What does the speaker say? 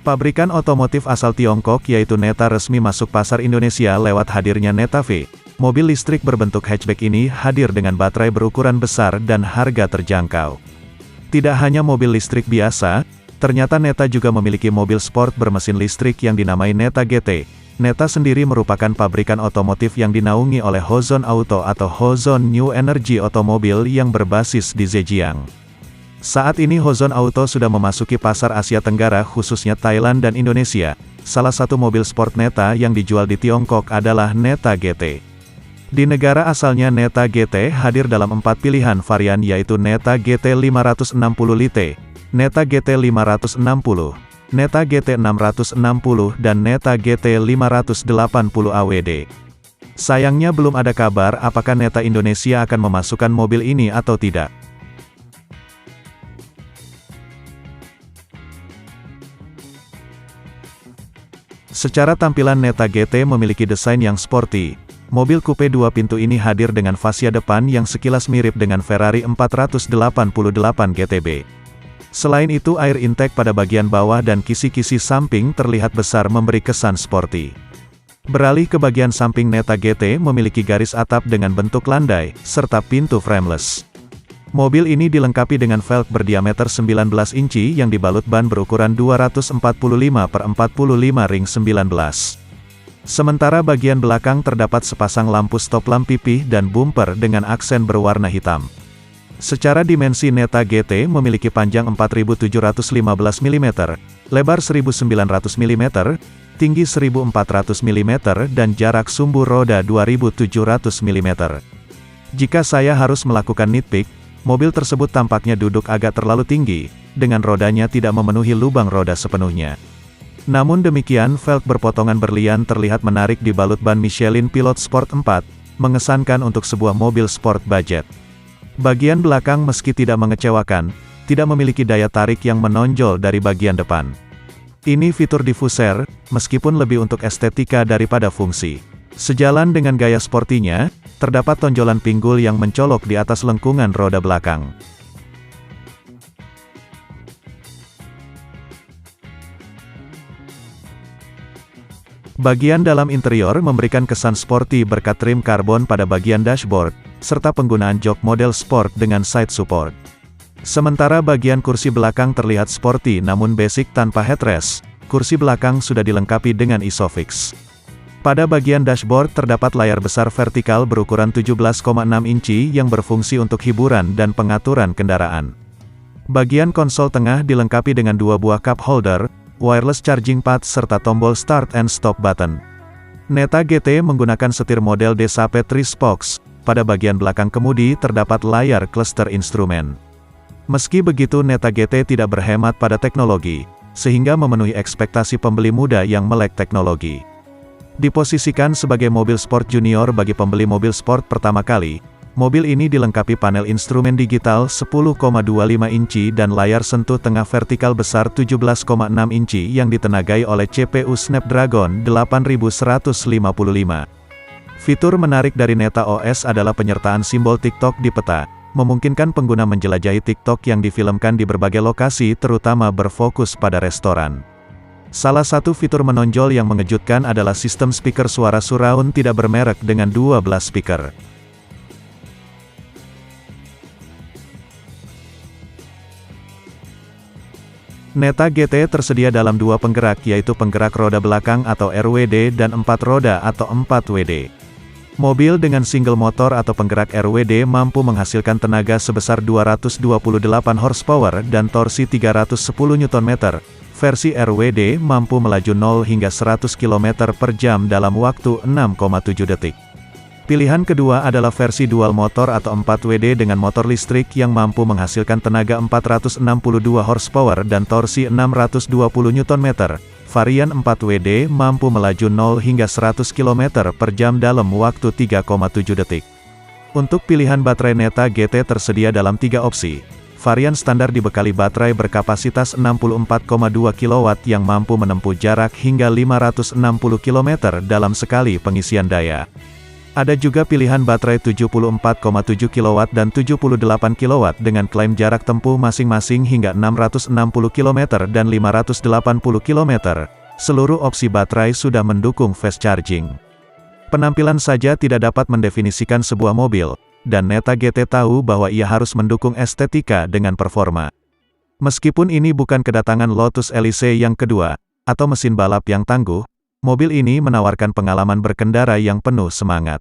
Pabrikan otomotif asal Tiongkok yaitu Neta resmi masuk pasar Indonesia lewat hadirnya Neta V. Mobil listrik berbentuk hatchback ini hadir dengan baterai berukuran besar dan harga terjangkau. Tidak hanya mobil listrik biasa, ternyata Neta juga memiliki mobil sport bermesin listrik yang dinamai Neta GT. Neta sendiri merupakan pabrikan otomotif yang dinaungi oleh Hozon Auto atau Hozon New Energy Automobile yang berbasis di Zhejiang. Saat ini Hozon Auto sudah memasuki pasar Asia Tenggara khususnya Thailand dan Indonesia. Salah satu mobil sport Neta yang dijual di Tiongkok adalah Neta GT. Di negara asalnya Neta GT hadir dalam 4 pilihan varian yaitu Neta GT 560 Lite, Neta GT 560, Neta GT 660 dan Neta GT 580 AWD. Sayangnya belum ada kabar apakah Neta Indonesia akan memasukkan mobil ini atau tidak. Secara tampilan Neta GT memiliki desain yang sporty. Mobil coupe 2 pintu ini hadir dengan fascia depan yang sekilas mirip dengan Ferrari 488 GTB. Selain itu air intake pada bagian bawah dan kisi-kisi samping terlihat besar memberi kesan sporty. Beralih ke bagian samping Neta GT memiliki garis atap dengan bentuk landai, serta pintu frameless. Mobil ini dilengkapi dengan velg berdiameter 19 inci yang dibalut ban berukuran 245/45 ring 19. Sementara bagian belakang terdapat sepasang lampu stop lamp pipih dan bumper dengan aksen berwarna hitam. Secara dimensi Neta GT memiliki panjang 4715 mm, lebar 1900 mm, tinggi 1400 mm dan jarak sumbu roda 2700 mm. Jika saya harus melakukan nitpick, mobil tersebut tampaknya duduk agak terlalu tinggi, dengan rodanya tidak memenuhi lubang roda sepenuhnya. Namun demikian velg berpotongan berlian terlihat menarik di balut ban Michelin Pilot Sport 4, mengesankan untuk sebuah mobil sport budget. Bagian belakang meski tidak mengecewakan, tidak memiliki daya tarik yang menonjol dari bagian depan. Ini fitur diffuser, meskipun lebih untuk estetika daripada fungsi. Sejalan dengan gaya sportinya, terdapat tonjolan pinggul yang mencolok di atas lengkungan roda belakang. Bagian dalam interior memberikan kesan sporty berkat trim karbon pada bagian dashboard, serta penggunaan jok model sport dengan side support. Sementara bagian kursi belakang terlihat sporty namun basic tanpa headrest, kursi belakang sudah dilengkapi dengan Isofix. Pada bagian dashboard terdapat layar besar vertikal berukuran 17,6 inci yang berfungsi untuk hiburan dan pengaturan kendaraan. Bagian konsol tengah dilengkapi dengan 2 buah cup holder, wireless charging pad serta tombol start and stop button. Neta GT menggunakan setir model DSAP 3 spokes, pada bagian belakang kemudi terdapat layar cluster instrumen. Meski begitu Neta GT tidak berhemat pada teknologi, sehingga memenuhi ekspektasi pembeli muda yang melek teknologi. Diposisikan sebagai mobil sport junior bagi pembeli mobil sport pertama kali, mobil ini dilengkapi panel instrumen digital 10,25 inci dan layar sentuh tengah vertikal besar 17,6 inci yang ditenagai oleh CPU Snapdragon 8155. Fitur menarik dari Neta OS adalah penyertaan simbol TikTok di peta, memungkinkan pengguna menjelajahi TikTok yang difilmkan di berbagai lokasi terutama berfokus pada restoran. Salah satu fitur menonjol yang mengejutkan adalah sistem speaker suara surround tidak bermerek dengan 12 speaker. Neta GT tersedia dalam 2 penggerak yaitu penggerak roda belakang atau RWD dan 4 roda atau 4WD. Mobil dengan single motor atau penggerak RWD mampu menghasilkan tenaga sebesar 228 horsepower dan torsi 310 Nm. Versi RWD mampu melaju 0 hingga 100 km per jam dalam waktu 6,7 detik. Pilihan kedua adalah versi dual motor atau 4WD dengan motor listrik yang mampu menghasilkan tenaga 462 horsepower dan torsi 620 Nm. Varian 4WD mampu melaju 0 hingga 100 km per jam dalam waktu 3,7 detik. Untuk pilihan baterai Neta GT tersedia dalam 3 opsi. Varian standar dibekali baterai berkapasitas 64,2 kW yang mampu menempuh jarak hingga 560 km dalam sekali pengisian daya. Ada juga pilihan baterai 74,7 kW dan 78 kW dengan klaim jarak tempuh masing-masing hingga 660 km dan 580 km. Seluruh opsi baterai sudah mendukung fast charging. Penampilan saja tidak dapat mendefinisikan sebuah mobil, dan Neta GT tahu bahwa ia harus mendukung estetika dengan performa. Meskipun ini bukan kedatangan Lotus Elise yang kedua, atau mesin balap yang tangguh, mobil ini menawarkan pengalaman berkendara yang penuh semangat.